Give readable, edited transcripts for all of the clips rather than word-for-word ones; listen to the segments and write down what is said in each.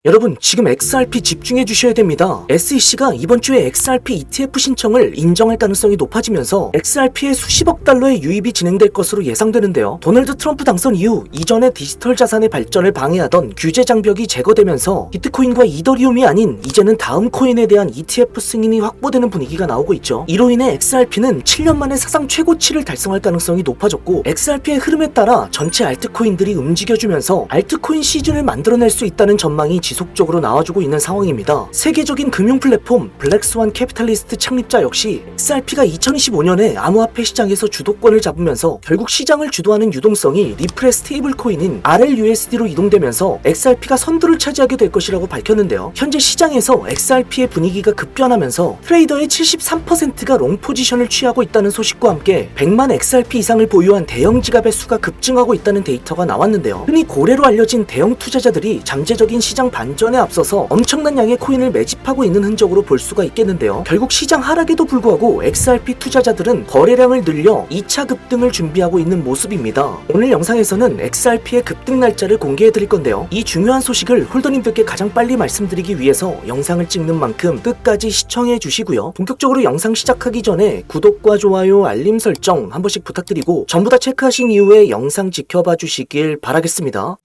여러분 지금 XRP 집중해 주셔야 됩니다. SEC가 이번 주에 XRP ETF 신청을 인정할 가능성이 높아지면서 XRP에 수십억 달러의 유입이 진행될 것으로 예상되는데요. 도널드 트럼프 당선 이후 이전의 디지털 자산의 발전을 방해하던 규제 장벽이 제거되면서 비트코인과 이더리움이 아닌 이제는 다음 코인에 대한 ETF 승인이 확보되는 분위기가 나오고 있죠. 이로 인해 XRP는 7년 만에 사상 최고치를 달성할 가능성이 높아졌고 XRP의 흐름에 따라 전체 알트코인들이 움직여주면서 알트코인 시즌을 만들어낼 수 있다는 전망이 지속적으로 나와주고 있는 상황입니다. 세계적인 금융 플랫폼 블랙스완 캐피탈리스트 창립자 역시 XRP가 2025년에 암호화폐 시장에서 주도권을 잡으면서 결국 시장을 주도하는 유동성이 리플의 스테이블 코인인 RLUSD로 이동되면서 XRP가 선두를 차지하게 될 것이라고 밝혔는데요. 현재 시장에서 XRP의 분위기가 급변하면서 트레이더의 73%가 롱 포지션을 취하고 있다는 소식과 함께 100만 XRP 이상을 보유한 대형 지갑의 수가 급증하고 있다는 데이터가 나왔는데요. 흔히 고래로 알려진 대형 투자자들이 잠재적인 시장 반전에 앞서서 엄청난 양의 코인을 매집하고 있는 흔적으로 볼 수가 있겠는데요. 결국 시장 하락에도 불구하고 XRP 투자자들은 거래량을 늘려 2차 급등을 준비하고 있는 모습입니다. 오늘 영상에서는 XRP의 급등 날짜를 공개해 드릴 건데요. 이 중요한 소식을 홀더님들께 가장 빨리 말씀드리기 위해서 영상을 찍는 만큼 끝까지 시청해 주시고요. 본격적으로 영상 시작하기 전에 구독과 좋아요, 알림 설정 한 번씩 부탁드리고 전부 다 체크하신 이후에 영상 지켜봐 주시길 바라겠습니다.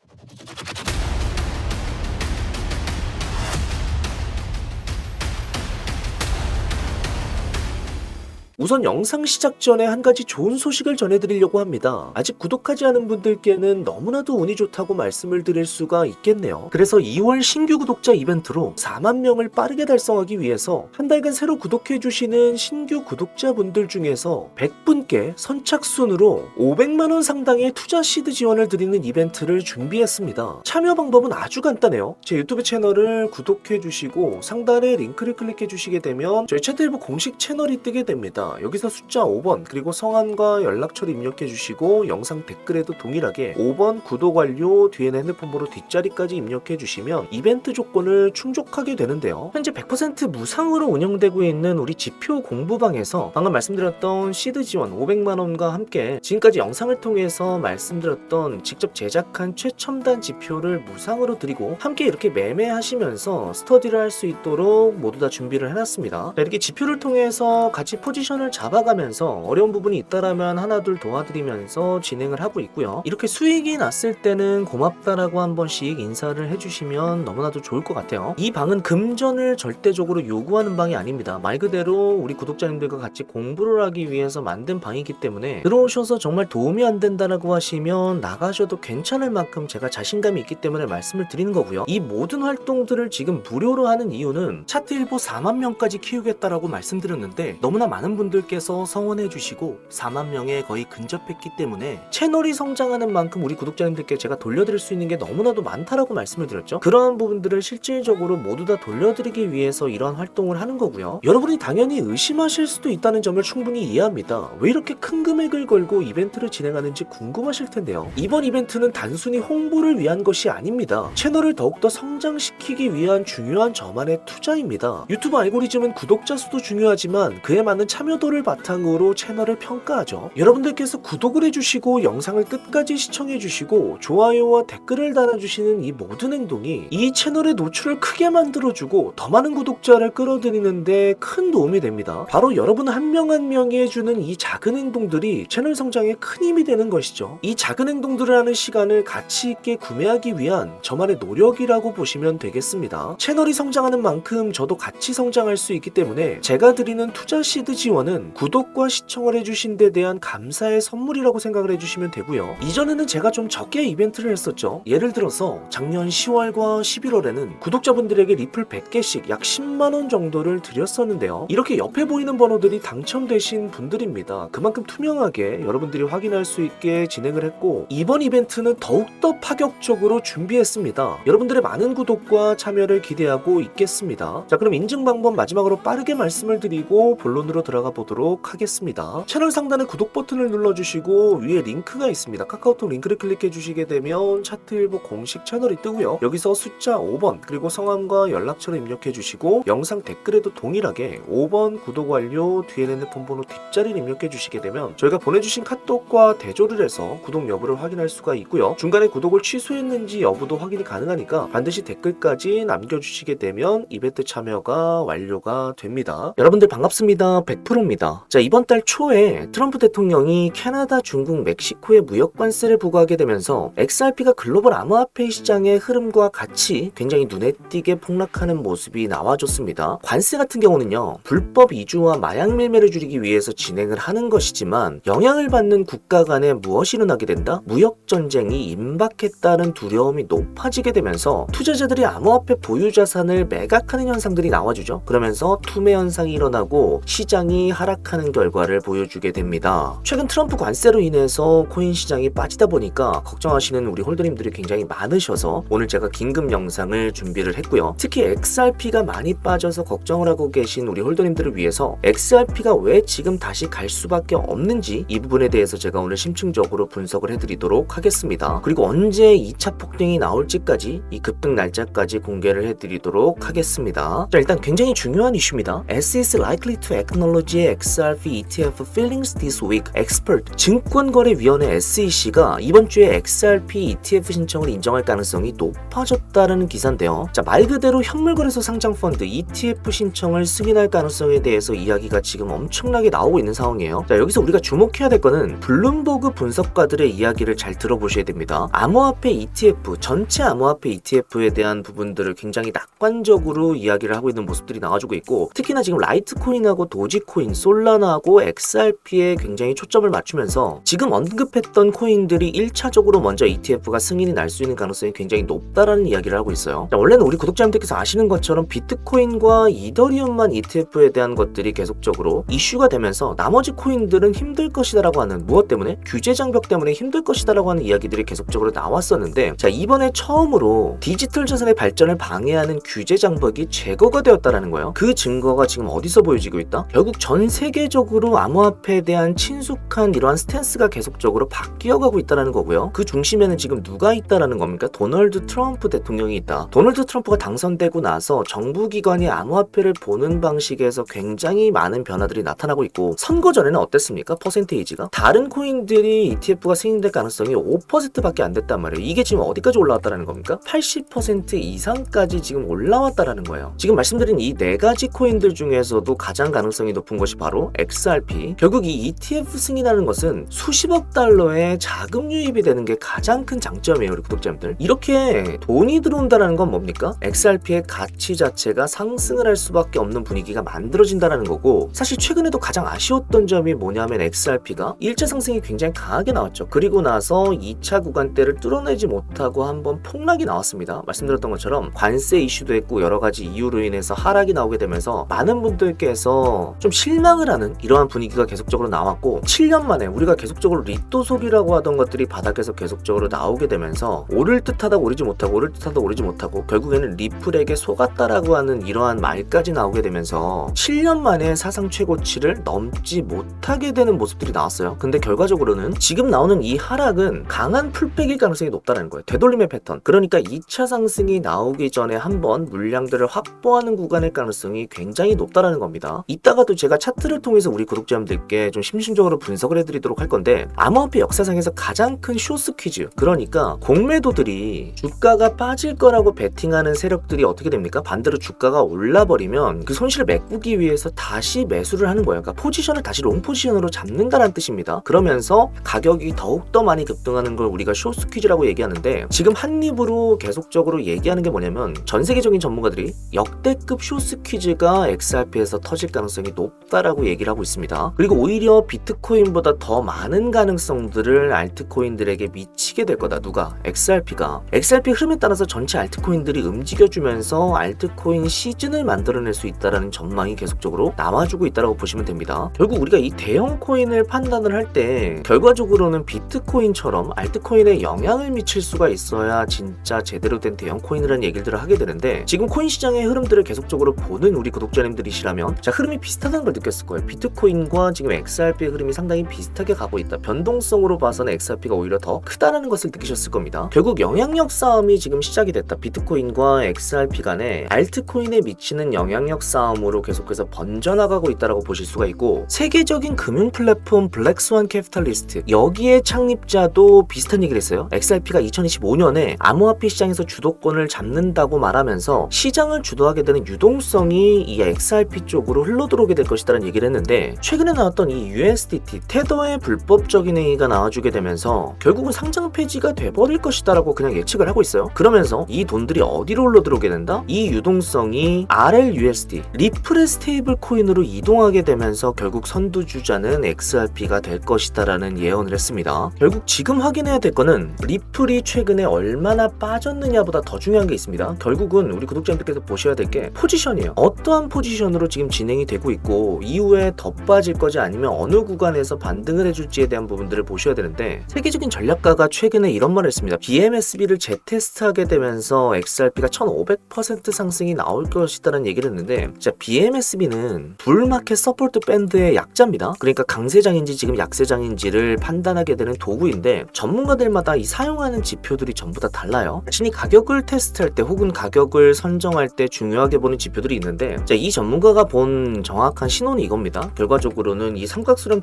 우선 영상 시작 전에 한 가지 좋은 소식을 전해드리려고 합니다. 아직 구독하지 않은 분들께는 너무나도 운이 좋다고 말씀을 드릴 수가 있겠네요. 그래서 2월 신규 구독자 이벤트로 4만 명을 빠르게 달성하기 위해서 한 달간 새로 구독해주시는 신규 구독자분들 중에서 100분께 선착순으로 500만원 상당의 투자 시드 지원을 드리는 이벤트를 준비했습니다. 참여 방법은 아주 간단해요. 제 유튜브 채널을 구독해주시고 상단에 링크를 클릭해주시게 되면 저희 채틀부 공식 채널이 뜨게 됩니다. 여기서 숫자 5번 그리고 성함과 연락처를 입력해 주시고 영상 댓글에도 동일하게 5번 구독 완료 뒤에는 핸드폰 번호 뒷자리까지 입력해 주시면 이벤트 조건을 충족하게 되는데요. 현재 100% 무상으로 운영되고 있는 우리 지표 공부방에서 방금 말씀드렸던 시드 지원 500만원과 함께 지금까지 영상을 통해서 말씀드렸던 직접 제작한 최첨단 지표를 무상으로 드리고 함께 이렇게 매매하시면서 스터디를 할 수 있도록 모두 다 준비를 해놨습니다. 이렇게 지표를 통해서 같이 포지션을 잡아가면서 어려운 부분이 있다라면 하나둘 도와드리면서 진행을 하고 있고요. 이렇게 수익이 났을 때는 고맙다라고 한 번씩 인사를 해주시면 너무나도 좋을 것 같아요. 이 방은 금전을 절대적으로 요구하는 방이 아닙니다. 말 그대로 우리 구독자님들과 같이 공부를 하기 위해서 만든 방이기 때문에 들어오셔서 정말 도움이 안 된다라고 하시면 나가셔도 괜찮을 만큼 제가 자신감이 있기 때문에 말씀을 드리는 거고요. 이 모든 활동들을 지금 무료로 하는 이유는 차트 일보 4만 명까지 키우겠다라고 말씀드렸는데 너무나 많은 분들께서 성원해 주시고 4만 명에 거의 근접했기 때문에 채널이 성장하는 만큼 우리 구독자님들께 제가 돌려드릴 수 있는 게 너무나도 많다라고 말씀을 드렸죠. 그러한 부분들을 실질적으로 모두 다 돌려드리기 위해서 이러한 활동을 하는 거고요. 여러분이 당연히 의심하실 수도 있다는 점을 충분히 이해합니다. 왜 이렇게 큰 금액을 걸고 이벤트를 진행하는지 궁금하실 텐데요. 이번 이벤트는 단순히 홍보를 위한 것이 아닙니다. 채널을 더욱더 성장시키기 위한 중요한 저만의 투자입니다. 유튜브 알고리즘은 구독자 수도 중요하지만 그에 맞는 참여도를 바탕으로 채널을 평가하죠. 여러분들께서 구독을 해주시고 영상을 끝까지 시청해주시고 좋아요와 댓글을 달아주시는 이 모든 행동이 이 채널의 노출을 크게 만들어주고 더 많은 구독자를 끌어들이는데 큰 도움이 됩니다. 바로 여러분 한 명 한 명이 해주는 이 작은 행동들이 채널 성장에 큰 힘이 되는 것이죠. 이 작은 행동들을 하는 시간을 가치 있게 구매하기 위한 저만의 노력이라고 보시면 되겠습니다. 채널이 성장하는 만큼 저도 같이 성장할 수 있기 때문에 제가 드리는 투자 시드 지원은 구독과 시청을 해주신 데 대한 감사의 선물이라고 생각을 해주시면 되고요. 이전에는 제가 좀 적게 이벤트를 했었죠. 예를 들어서 작년 10월과 11월에는 구독자분들에게 리플 100개씩 약 10만원 정도를 드렸었는데요. 이렇게 옆에 보이는 번호들이 당첨되신 분들입니다. 그만큼 투명하게 여러분들이 확인할 수 있게 진행을 했고 이번 이벤트는 더욱더 파격적으로 준비했습니다. 여러분들의 많은 구독과 참여를 기대하고 있겠습니다. 자, 그럼 인증 방법 마지막으로 빠르게 말씀을 드리고 본론으로 들어가 보도록 하겠습니다. 채널 상단에 구독 버튼을 눌러주시고 위에 링크가 있습니다. 카카오톡 링크를 클릭해 주시게 되면 차트일보 공식 채널이 뜨고요. 여기서 숫자 5번 그리고 성함과 연락처를 입력해 주시고 영상 댓글에도 동일하게 5번 구독 완료 뒤에는 핸드폰 번호 뒷자리를 입력해 주시게 되면 저희가 보내주신 카톡과 대조를 해서 구독 여부를 확인할 수가 있고요. 중간에 구독을 취소했는지 여부도 확인이 가능하니까 반드시 댓글까지 남겨주시게 되면 이벤트 참여가 완료가 됩니다. 여러분들 반갑습니다. 100%입니다. 자, 이번 달 초에 트럼프 대통령이 캐나다, 중국, 멕시코에 무역 관세를 부과하게 되면서 XRP가 글로벌 암호화폐 시장의 흐름과 같이 굉장히 눈에 띄게 폭락하는 모습이 나와줬습니다. 관세 같은 경우는요, 불법 이주와 마약 밀매를 줄이기 위해서 진행을 하는 것이지만 영향을 받는 국가 간에 무엇이 일어나게 된다? 무역 전쟁이 임박했다는 두려움이 높아지게 되면서 투자자들이 암호화폐 보유 자산을 매각하는 현상들이 나와주죠. 그러면서 투매 현상이 일어나고 시장이 하락하는 결과를 보여주게 됩니다. 최근 트럼프 관세로 인해서 코인 시장이 빠지다 보니까 걱정하시는 우리 홀더님들이 굉장히 많으셔서 오늘 제가 긴급 영상을 준비를 했고요. 특히 XRP가 많이 빠져서 걱정을 하고 계신 우리 홀더님들을 위해서 XRP가 왜 지금 다시 갈 수밖에 없는지 이 부분에 대해서 제가 오늘 심층적으로 분석을 해드리도록 하겠습니다. 그리고 언제 2차 폭등이 나올지까지 이 급등 날짜까지 공개를 해드리도록 하겠습니다. 자, 일단 굉장히 중요한 이슈입니다. SEC likely to acknowledge XRP ETF filings this week. expert 증권거래위원회 SEC가 이번 주에 XRP ETF 신청을 인정할 가능성이 높아졌다는 기사인데요. 자, 말 그대로 현물거래소 상장 펀드 ETF 신청을 승인할 가능성에 대해서 이야기가 지금 엄청나게 나오고 있는 상황이에요. 자, 여기서 우리가 주목해야 될 거는 블룸버그 분석가들의 이야기를 잘 들어보셔야 됩니다. 암호화폐 ETF, 전체 암호화폐 ETF에 대한 부분들을 굉장히 낙관적으로 이야기를 하고 있는 모습들이 나와주고 있고, 특히나 지금 라이트코인하고 도지코인, 솔라나하고 XRP에 굉장히 초점을 맞추면서 지금 언급했던 코인들이 1차적으로 먼저 ETF가 승인이 날 수 있는 가능성이 굉장히 높다라는 이야기를 하고 있어요. 자, 원래는 우리 구독자님들께서 아시는 것처럼 비트코인과 이더리움만 ETF에 대한 것들이 계속적으로 이슈가 되면서 나머지 코인들은 힘들 것이다라고 하는, 무엇 때문에? 규제 장벽 때문에 힘들 것이다라고 하는 이야기들이 계속적으로 나왔었는데, 자, 이번에 처음으로 디지털 자산의 발전을 방해하는 규제 장벽이 제거가 되었다라는 거예요. 그 증거가 지금 어디서 보여지고 있다? 결국 전 세계적으로 암호화폐에 대한 친숙한 이러한 스탠스가 계속적으로 바뀌어가고 있다는 거고요. 그 중심에는 지금 누가 있다라는 겁니까? 도널드 트럼프 대통령이 있다. 도널드 트럼프가 당선되고 나서 정부기관이 암호화폐를 보는 방식에서 굉장히 많은 변화들이 나타나고 있고, 선거 전에는 어땠습니까? 퍼센테이지가 다른 코인들이 ETF가 승인될 가능성이 5%밖에 안 됐단 말이에요. 이게 지금 어디까지 올라왔다라는 겁니까? 80% 이상까지 지금 올라왔다라는 거예요. 지금 말씀드린 이 네 가지 코인들 중에서도 가장 가능성이 높은 것이 바로 XRP. 결국 이 ETF 승인하는 것은 수십억 달러의 자금 유입이 되는 게 가장 큰 장점이에요, 우리 구독자님들. 이렇게 돈이 들어온다는 건 뭡니까? XRP의 가치 자체가 상승을 할 수밖에 없는 분위기가 만들어진다는 거고, 사실 최근에도 가장 아쉬웠던 점이 뭐냐면 XRP가 1차 상승이 굉장히 강하게 나왔죠. 그리고 나서 2차 구간대를 뚫어내지 못하고 한번 폭락이 나왔습니다. 말씀드렸던 것처럼 관세 이슈도 있고 여러 가지 이유로 인해서 하락이 나오게 되면서 많은 분들께서 좀 실망을 하는 이러한 분위기가 계속적으로 나왔고, 7년 만에 우리가 계속적으로 리또 소리라고 하던 것들이 바닥에서 계속적으로 나오게 되면서 오를 듯하다 오르지 못하고 오를 듯하다 오르지 못하고 결국에는 리플에게 속았다라고 하는 이러한 말까지 나오게 되면서 7년 만에 사상 최고치를 넘지 못하게 되는 모습들이 나왔어요. 근데 결과적으로는 지금 나오는 이 하락은 강한 풀백일 가능성이 높다는 거예요. 되돌림의 패턴. 그러니까 2차 상승이 나오기 전에 한번 물량들을 확보하는 구간일 가능성이 굉장히 높다라는 겁니다. 이따가도 제가 차트를 통해서 우리 구독자님들께 좀 심층적으로 분석을 해드리도록 할 건데, 암호화폐 역사상에서 가장 큰 쇼스 퀴즈, 그러니까 공매도들이 주가가 빠질 거라고 베팅하는 세력들이 어떻게 됩니까? 반대로 주가가 올라버리면 그 손실을 메꾸기 위해서 다시 매수를 하는 거예요. 그러니까 포지션을 다시 롱 포지션으로 잡는다는 뜻입니다. 그러면서 가격이 더욱더 많이 급등하는 걸 우리가 쇼스 퀴즈라고 얘기하는데, 지금 한 입으로 계속적으로 얘기하는 게 뭐냐면 전 세계적인 전문가들이 역대급 쇼스 퀴즈가 XRP에서 터질 가능성이 높다라고 얘기를 하고 있습니다. 그리고 오히려 비트코인보다 더 많은 가능성들을 알트코인들에게 미치게 될 거다. 누가? XRP가. XRP 흐름에 따라서 전체 알트코인들이 움직여주면서 알트코인 시즌을 만들어낼 수 있다는 전망이 계속적으로 나와주고 있다고 보시면 됩니다. 결국 우리가 이 대형 코인을 판단을 할 때 결과적으로는 비트코인처럼 알트코인에 영향을 미칠 수가 있어야 진짜 제대로 된 대형 코인이라는 얘기들을 하게 되는데, 지금 코인 시장의 흐름들을 계속적으로 보는 우리 구독자님들이시라면 자, 흐름이 비슷하다는 걸 느낄 느꼈을 거예요. 비트코인과 지금 XRP의 흐름이 상당히 비슷하게 가고 있다. 변동성으로 봐서는 XRP가 오히려 더 크다라는 것을 느끼셨을 겁니다. 결국 영향력 싸움이 지금 시작이 됐다. 비트코인과 XRP 간에 알트코인에 미치는 영향력 싸움으로 계속해서 번져나가고 있다라고 보실 수가 있고, 세계적인 금융 플랫폼 블랙스완 캐피탈리스트, 여기에 창립자도 비슷한 얘기를 했어요. XRP가 2025년에 암호화폐 시장에서 주도권을 잡는다고 말하면서 시장을 주도하게 되는 유동성이 이 XRP 쪽으로 흘러들어오게 될 것이라는 얘기를 했는데, 최근에 나왔던 이 USDT 테더의 불법적인 행위가 나와주게 되면서 결국은 상장 폐지가 돼버릴 것이다라고 그냥 예측을 하고 있어요. 그러면서 이 돈들이 어디로 흘러들어오게 된다? 이 유동성이 RLUSD 리플의 스테이블 코인으로 이동하게 되면서 결국 선두주자는 XRP가 될 것이다라는 예언을 했습니다. 결국 지금 확인해야 될 거는 리플이 최근에 얼마나 빠졌느냐보다 더 중요한 게 있습니다. 결국은 우리 구독자님들께서 보셔야 될 게 포지션이에요. 어떠한 포지션으로 지금 진행이 되고 있고 이후에 더 빠질 거지 아니면 어느 구간에서 반등을 해줄지에 대한 부분들을 보셔야 되는데, 세계적인 전략가가 최근에 이런 말을 했습니다. BMSB를 재테스트하게 되면서 XRP가 1500% 상승이 나올 것이다라는 얘기를 했는데, 자, BMSB는 불마켓 서포트 밴드의 약자입니다. 그러니까 강세장인지 지금 약세장인지를 판단하게 되는 도구인데, 전문가들마다 이 사용하는 지표들이 전부 다 달라요. 자신이 가격을 테스트할 때 혹은 가격을 선정할 때 중요하게 보는 지표들이 있는데, 자, 이 전문가가 본 정확한 신호는 이겁니다. 결과적으로는 이 삼각수렴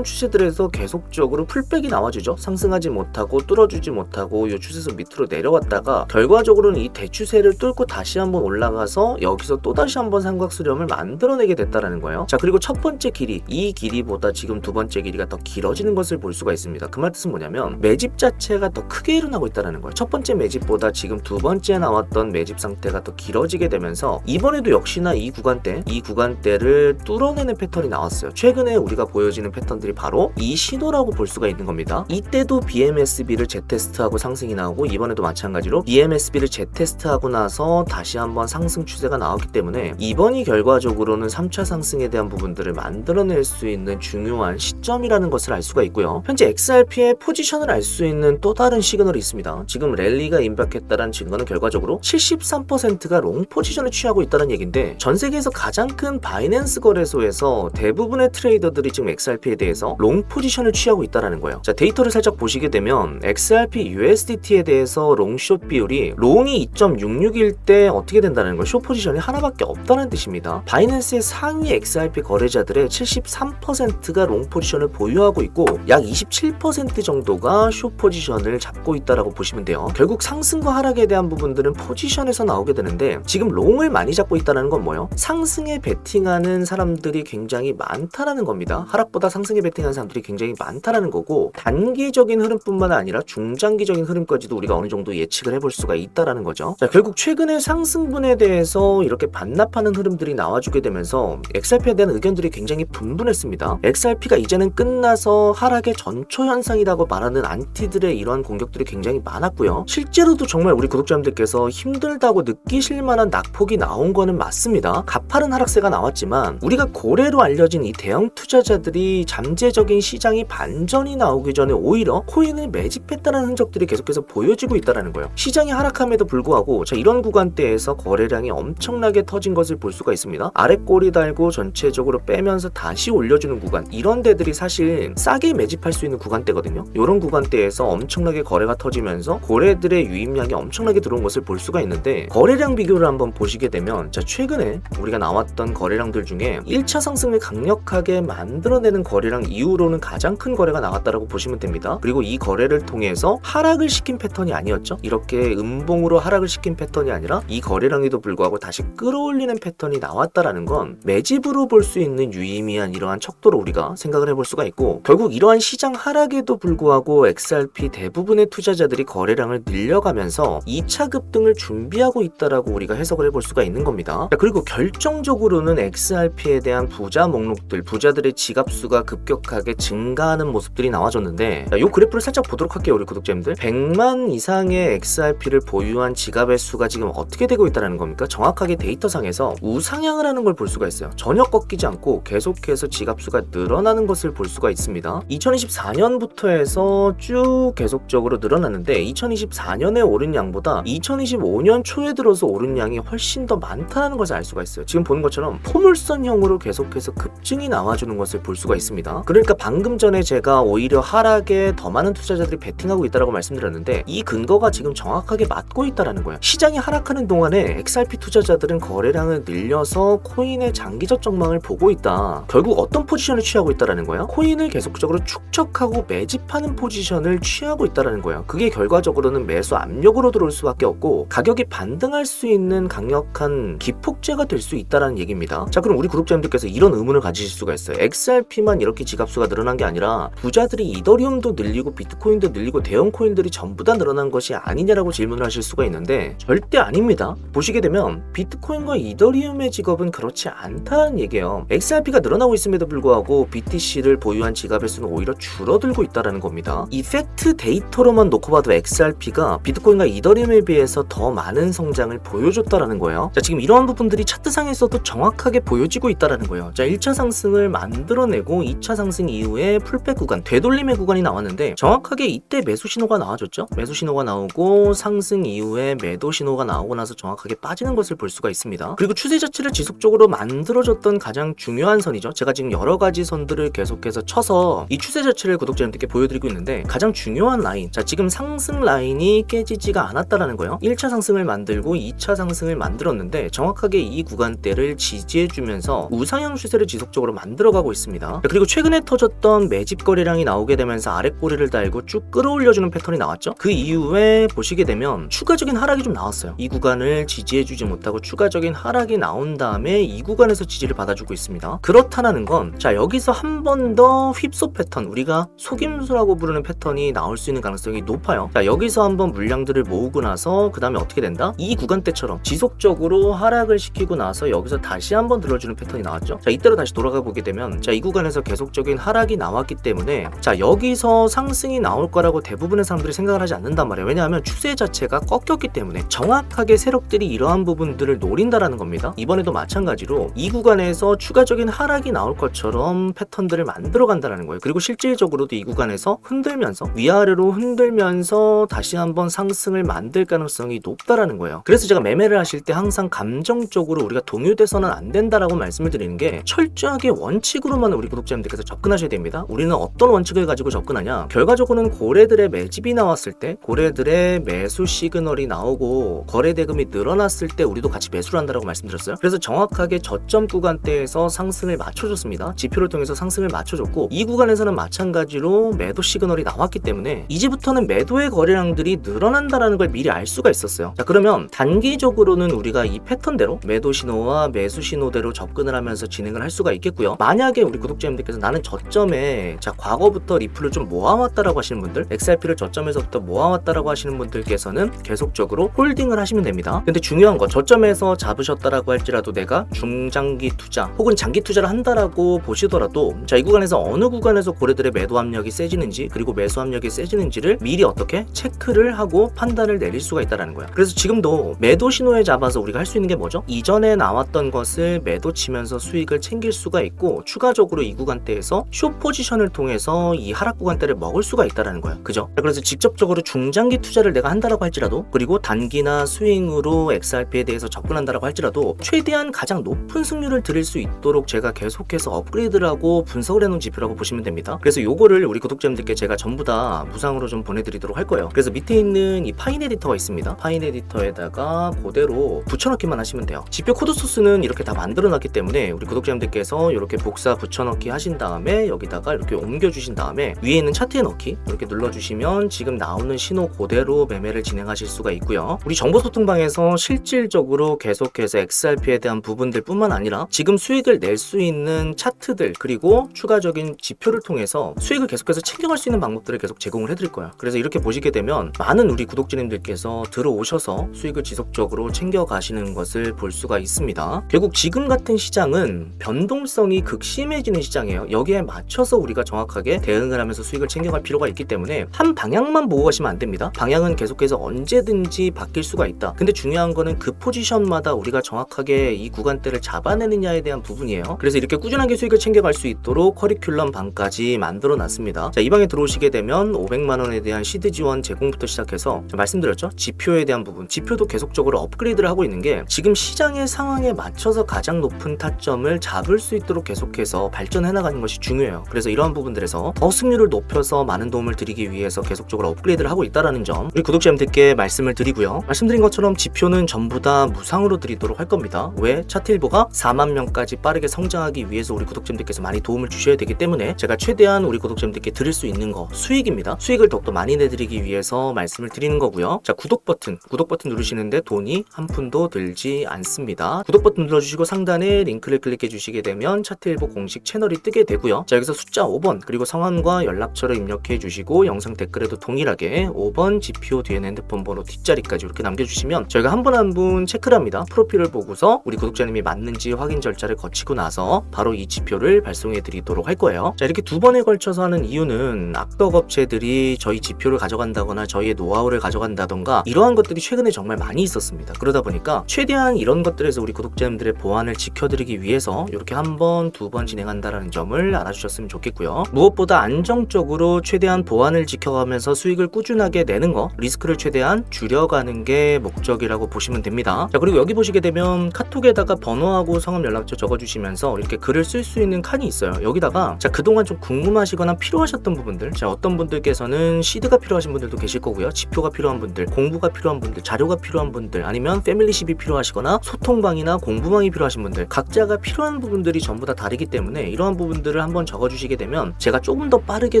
추세들에서 계속적으로 풀백이 나와주죠. 상승하지 못하고 뚫어주지 못하고 이 추세선 밑으로 내려왔다가 결과적으로는 이 대추세를 뚫고 다시 한번 올라가서 여기서 또다시 한번 삼각수렴을 만들어내게 됐다라는 거예요. 자, 그리고 첫 번째 길이, 이 길이보다 지금 두 번째 길이가 더 길어지는 것을 볼 수가 있습니다. 그 말 뜻은 뭐냐면 매집 자체가 더 크게 일어나고 있다는 거예요. 첫 번째 매집보다 지금 두 번째 나왔던 매집 상태가 더 길어지게 되면서 이번에도 역시나 이 구간대를 뚫어내는 패턴이 나왔어요. 최근에 우리가 보여지는 패턴들이 바로 이 신호라고 볼 수가 있는 겁니다. 이때도 BMSB를 재테스트하고 상승이 나오고, 이번에도 마찬가지로 BMSB를 재테스트하고 나서 다시 한번 상승 추세가 나왔기 때문에 이번이 결과적으로는 3차 상승에 대한 부분들을 만들어낼 수 있는 중요한 시점이라는 것을 알 수가 있고요. 현재 XRP의 포지션을 알 수 있는 또 다른 시그널이 있습니다. 지금 랠리가 임박했다는 증거는 결과적으로 73%가 롱 포지션을 취하고 있다는 얘기인데, 전 세계에서 가장 큰 바이낸스 거래소에서 대부분의 트레이더들이 지금 XRP에 대해서 롱 포지션을 취하고 있다는 거예요. 자, 데이터를 살짝 보시게 되면 XRP USDT에 대해서 롱숏 비율이 롱이 2.66일 때 어떻게 된다는 걸, 숏 포지션이 하나밖에 없다는 뜻입니다. 바이낸스의 상위 XRP 거래자들의 73%가 롱 포지션을 보유하고 있고 약 27% 정도가 숏 포지션을 잡고 있다라고 보시면 돼요. 결국 상승과 하락에 대한 부분들은 포지션에서 나오게 되는데, 지금 롱을 많이 잡고 있다는 건 뭐예요? 상승에 베팅하는 사람들이 굉장히 많다라는 겁니다. 하락보다 상승에 베팅하는 사람들이 굉장히 많다라는 거고, 단기적인 흐름뿐만 아니라 중장기적인 흐름까지도 우리가 어느 정도 예측을 해볼 수가 있다라는 거죠. 자, 결국 최근에 상승분에 대해서 이렇게 반납하는 흐름들이 나와주게 되면서 XRP에 대한 의견들이 굉장히 분분했습니다. XRP가 이제는 끝나서 하락의 전초 현상이라고 말하는 안티들의 이러한 공격들이 굉장히 많았고요. 실제로도 정말 우리 구독자님들께서 힘들다고 느끼실 만한 낙폭이 나온 거는 맞습니다. 가파른 하락세가 나왔지만 우리가 고래로 알려진 이 대형 투자자들이 잠재적인 시장이 반전이 나오기 전에 오히려 코인을 매집했다는 흔적들이 계속해서 보여지고 있다는 거예요. 시장이 하락함에도 불구하고 자, 이런 구간대에서 거래량이 엄청나게 터진 것을 볼 수가 있습니다. 아래 꼬리 달고 전체적으로 빼면서 다시 올려주는 구간, 이런 데들이 사실 싸게 매집할 수 있는 구간대거든요. 이런 구간대에서 엄청나게 거래가 터지면서 고래들의 유입량이 엄청나게 들어온 것을 볼 수가 있는데, 거래량 비교를 한번 보시게 되면 자, 최근에 우리가 나왔던 거래량들 중에 1차 상승을 강력하게 만들어내는 거래량 이후로는 가장 큰 거래가 나왔다라고 보시면 됩니다. 그리고 이 거래를 통해서 하락을 시킨 패턴이 아니었죠. 이렇게 음봉으로 하락을 시킨 패턴이 아니라 이 거래량에도 불구하고 다시 끌어올리는 패턴이 나왔다라는 건 매집으로 볼 수 있는 유의미한 이러한 척도로 우리가 생각을 해볼 수가 있고, 결국 이러한 시장 하락에도 불구하고 XRP 대부분의 투자자들이 거래량을 늘려가면서 2차 급등을 준비하고 있다라고 우리가 해석을 해볼 수가 있는 겁니다. 그리고 결정적으로는 XRP에 대한 부자 목록들, 부자들의 지갑수가 급격하게 증가하는 모습들이 나와줬는데, 이 그래프를 살짝 보도록 할게요. 우리 구독자님들, 100만 이상의 XRP를 보유한 지갑의 수가 지금 어떻게 되고 있다는 겁니까? 정확하게 데이터상에서 우상향을 하는 걸 볼 수가 있어요. 전혀 꺾이지 않고 계속해서 지갑수가 늘어나는 것을 볼 수가 있습니다. 2024년부터 해서 쭉 계속적으로 늘어났는데 2024년에 오른 양보다 2025년 초에 들어서 오른 양이 훨씬 더 많다는 것을 알 수가 있어요. 지금 보는 것처럼 포물선 곡선형으로 계속해서 급증이 나와주는 것을 볼 수가 있습니다. 그러니까 방금 전에 제가 오히려 하락에 더 많은 투자자들이 베팅하고 있다고 말씀드렸는데 이 근거가 지금 정확하게 맞고 있다는 거예요. 시장이 하락하는 동안에 XRP 투자자들은 거래량을 늘려서 코인의 장기적 전망을 보고 있다. 결국 어떤 포지션을 취하고 있다는 거예요? 코인을 계속적으로 축적하고 매집하는 포지션을 취하고 있다는 거예요. 그게 결과적으로는 매수 압력으로 들어올 수밖에 없고 가격이 반등할 수 있는 강력한 기폭제가 될 수 있다는 얘기입니다. 자, 그럼 우리 구독자님들께서 이런 의문을 가지실 수가 있어요. XRP만 이렇게 지갑수가 늘어난 게 아니라 부자들이 이더리움도 늘리고 비트코인도 늘리고 대형 코인들이 전부 다 늘어난 것이 아니냐라고 질문을 하실 수가 있는데 절대 아닙니다. 보시게 되면 비트코인과 이더리움의 직업은 그렇지 않다는 얘기예요. XRP가 늘어나고 있음에도 불구하고 BTC를 보유한 지갑의 수는 오히려 줄어들고 있다는 겁니다. 이 팩트 데이터로만 놓고 봐도 XRP가 비트코인과 이더리움에 비해서 더 많은 성장을 보여줬다는 거예요. 자, 지금 이러한 부분들이 차트상에서도 정확하게 보여지고 있다는 거예요. 자, 1차 상승을 만들어내고 2차 상승 이후에 풀백 구간, 되돌림의 구간이 나왔는데 정확하게 이때 매수 신호가 나와줬죠. 매수 신호가 나오고 상승 이후에 매도 신호가 나오고 나서 정확하게 빠지는 것을 볼 수가 있습니다. 그리고 추세 자체를 지속적으로 만들어줬던 가장 중요한 선이죠. 제가 지금 여러 가지 선들을 계속해서 쳐서 이 추세 자체를 구독자님들께 보여드리고 있는데 가장 중요한 라인, 자, 지금 상승 라인이 깨지지가 않았다라는 거예요. 1차 상승을 만들고 2차 상승을 만들었는데 정확하게 이 구간대를 지지해주면서 우상향 추세를 지속적으로 만들어가고 있습니다. 그리고 최근에 터졌던 매집 거래량이 나오게 되면서 아랫꼬리를 달고 쭉 끌어올려주는 패턴이 나왔죠. 그 이후에 보시게 되면 추가적인 하락이 좀 나왔어요. 이 구간을 지지해주지 못하고 추가적인 하락이 나온 다음에 이 구간에서 지지를 받아주고 있습니다. 그렇다는 건, 자, 여기서 한 번 더 휩소 패턴, 우리가 속임수라고 부르는 패턴이 나올 수 있는 가능성이 높아요. 자, 여기서 한번 물량들을 모으고 나서 그 다음에 어떻게 된다? 이 구간대처럼 지속적으로 하락을 시키고 나서 여기서 다시 한번 들어주는 패턴이 나왔죠. 자, 이때로 다시 돌아가 보게 되면, 자, 이 구간에서 계속적인 하락이 나왔기 때문에, 자, 여기서 상승이 나올 거라고 대부분의 사람들이 생각을 하지 않는단 말이에요. 왜냐하면 추세 자체가 꺾였기 때문에 정확하게 세력들이 이러한 부분들을 노린다라는 겁니다. 이번에도 마찬가지로 이 구간에서 추가적인 하락이 나올 것처럼 패턴들을 만들어 간다는 거예요. 그리고 실질적으로도 이 구간에서 흔들면서 위아래로 흔들면서 다시 한번 상승을 만들 가능성이 높다라는 거예요. 그래서 제가 매매를 하실 때 항상 감정적으로 우리가 동요돼서는 안 된다라고 말씀을 드리는 게, 철저하게 원칙으로만 우리 구독자님들께서 접근하셔야 됩니다. 우리는 어떤 원칙을 가지고 접근하냐, 결과적으로는 고래들의 매집이 나왔을 때, 고래들의 매수 시그널이 나오고 거래 대금이 늘어났을 때 우리도 같이 매수를 한다라고 말씀드렸어요. 그래서 정확하게 저점 구간대에서 상승을 맞춰줬습니다. 지표를 통해서 상승을 맞춰줬고, 이 구간에서는 마찬가지로 매도 시그널이 나왔기 때문에 이제부터는 매도의 거래량들이 늘어난다라는 걸 미리 알 수가 있었어요. 자, 그러면 단기적으로는 우리가 이 패턴대로 매도 신호와 매수 신호대로 접근을 하면서 진행을 할 수가 있겠고요. 만약에 우리 구독자님들께서 나는 저점에, 자, 과거부터 리플을 좀 모아왔다라고 하시는 분들, XRP를 저점에서부터 모아왔다라고 하시는 분들께서는 계속적으로 홀딩을 하시면 됩니다. 근데 중요한 거, 저점에서 잡으셨다라고 할지라도 내가 중장기 투자 혹은 장기 투자를 한다라고 보시더라도, 자, 이 구간에서 어느 구간에서 고래들의 매도 압력이 세지는지 그리고 매수 압력이 세지는지를 미리 어떻게 체크를 하고 판단을 내릴 수가 있다는 거야. 그래서 지금도 매도 신호에 잡아서 우리가 할 수 있는 게 뭐죠? 이전에 나왔던 것을 매도 치면서 수익을 챙길 수가 있고, 추가적으로 이 구간대에서 숏 포지션을 통해서 이 하락 구간대를 먹을 수가 있다는 거야. 그죠? 그래서 직접적으로 중장기 투자를 내가 한다라고 할지라도, 그리고 단기나 스윙으로 XRP에 대해서 접근한다라고 할지라도 최대한 가장 높은 승률을 드릴 수 있도록 제가 계속해서 업그레이드를 하고 분석을 해놓은 지표라고 보시면 됩니다. 그래서 요거를 우리 구독자님들께 제가 전부 다 무상으로 좀 보내드리도록 할 거예요. 그래서 밑에 있는 이 파인 에디터가 있습니다. 파인 에디터에다가 그대로 붙여넣기만 하시면 돼요. 지표 코드 소스는 이렇게 다 만들어놨기 때문에 우리 구독자님들께서 이렇게 복사 붙여넣기 하신 다음에 여기다가 이렇게 옮겨주신 다음에 위에 있는 차트에 넣기 이렇게 눌러주시면 지금 나오는 신호 그대로 매매를 진행하실 수가 있고요. 우리 정보소통방에서 실질적으로 계속해서 XRP에 대한 부분들 뿐만 아니라 지금 수익을 낼 수 있는 차트들 그리고 추가적인 지표를 통해서 수익을 계속해서 챙겨갈 수 있는 방법들을 계속 제공을 해드릴 거예요. 그래서 이렇게 보시게 되면 많은 우리 구독자님들께서 들어오셔서 수익을 지속적으로 챙겨가시는 것을 볼 수가 있습니다. 결국 지금 같은 시장은 변동성이 극심해지는 시장이에요. 여기에 맞춰서 우리가 정확하게 대응을 하면서 수익을 챙겨갈 필요가 있기 때문에 한 방향만 보고 가시면 안 됩니다. 방향은 계속해서 언제든지 바뀔 수가 있다. 근데 중요한 거는 그 포지션마다 우리가 정확하게 이 구간대를 잡아내느냐에 대한 부분이에요. 그래서 이렇게 꾸준하게 수익을 챙겨갈 수 있도록 커리큘럼 방까지 만들어 놨습니다. 자, 이 방에 들어오시게 되면 500만원에 대한 시드 지원 제공부터 시작해서 말씀드렸죠? 지표에 대한 부분, 지표도 계속적으로 업그레이드를 하고 있는 게 지금 시장의 상황에 맞춰서 가장 높은 높은 타점을 잡을 수 있도록 계속해서 발전해 나가는 것이 중요해요. 그래서 이러한 부분들에서 더 승률을 높여서 많은 도움을 드리기 위해서 계속적으로 업그레이드를 하고 있다는 점 우리 구독자님들께 말씀을 드리고요. 말씀드린 것처럼 지표는 전부 다 무상으로 드리도록 할 겁니다. 왜? 차트일보가 4만 명까지 빠르게 성장하기 위해서 우리 구독자님들께서 많이 도움을 주셔야 되기 때문에 제가 최대한 우리 구독자님들께 드릴 수 있는 거 수익입니다. 수익을 더욱더 많이 내드리기 위해서 말씀을 드리는 거고요. 자, 구독 버튼 누르시는데 돈이 한 푼도 들지 않습니다. 구독 버튼 눌러주시고 상단에 링크를 클릭해 주시게 되면 차트일보 공식 채널이 뜨게 되고요. 자, 여기서 숫자 5번 그리고 성함과 연락처를 입력해 주시고 영상 댓글에도 동일하게 5번 지표 뒤에는 핸드폰 번호 뒷자리까지 이렇게 남겨주시면 저희가 한 분 한 분 체크를 합니다. 프로필을 보고서 우리 구독자님이 맞는지 확인 절차를 거치고 나서 바로 이 지표를 발송해 드리도록 할 거예요. 자, 이렇게 두 번에 걸쳐서 하는 이유는 악덕 업체들이 저희 지표를 가져간다거나 저희의 노하우를 가져간다던가 이러한 것들이 최근에 정말 많이 있었습니다. 그러다 보니까 최대한 이런 것들에서 우리 구독자님들의 보안을 지켜드리기 위해서 이렇게 한 번, 두 번 진행한다는 점을 알아주셨으면 좋겠고요. 무엇보다 안정적으로 최대한 보안을 지켜가면서 수익을 꾸준하게 내는 거, 리스크를 최대한 줄여가는 게 목적이라고 보시면 됩니다. 자, 그리고 여기 보시게 되면 카톡에다가 번호하고 성함 연락처 적어주시면서 이렇게 글을 쓸 수 있는 칸이 있어요. 여기다가 자, 그동안 좀 궁금하시거나 필요하셨던 부분들, 자, 어떤 분들께서는 시드가 필요하신 분들도 계실 거고요. 지표가 필요한 분들, 공부가 필요한 분들, 자료가 필요한 분들, 아니면 패밀리십이 필요하시거나 소통방이나 공부방이 필요하신 분들, 각자가 필요한 부분들이 전부 다 다르기 때문에 이러한 부분들을 한번 적어주시게 되면 제가 조금 더 빠르게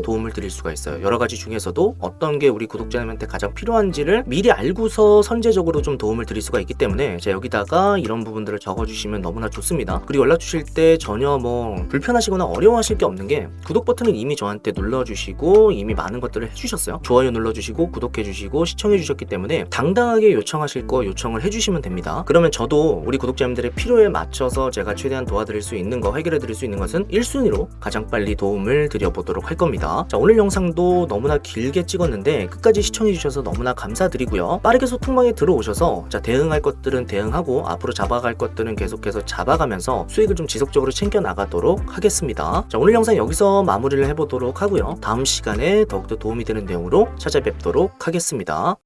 도움을 드릴 수가 있어요. 여러 가지 중에서도 어떤 게 우리 구독자님한테 가장 필요한지를 미리 알고서 선제적으로 좀 도움을 드릴 수가 있기 때문에 자, 여기다가 이런 부분들을 적어주시면 너무나 좋습니다. 그리고 연락 주실 때 전혀 불편하시거나 어려워하실 게 없는 게 구독 버튼을 이미 저한테 눌러주시고 이미 많은 것들을 해주셨어요. 좋아요 눌러주시고 구독해주시고 시청해주셨기 때문에 당당하게 요청하실 거 요청을 해주시면 됩니다. 그러면 저도 우리 구독자님들의 필요에 맞춰서 제가 최대한 도와드릴 수 있는 거, 해결해 드릴 수 있는 것은 1순위로 가장 빨리 도움을 드려보도록 할 겁니다. 자, 오늘 영상도 너무나 길게 찍었는데 끝까지 시청해주셔서 너무나 감사드리고요. 빠르게 소통방에 들어오셔서 자, 대응할 것들은 대응하고 앞으로 잡아갈 것들은 계속해서 잡아가면서 수익을 좀 지속적으로 챙겨나가도록 하겠습니다. 자, 오늘 영상 여기서 마무리를 해보도록 하고요. 다음 시간에 더욱더 도움이 되는 내용으로 찾아뵙도록 하겠습니다.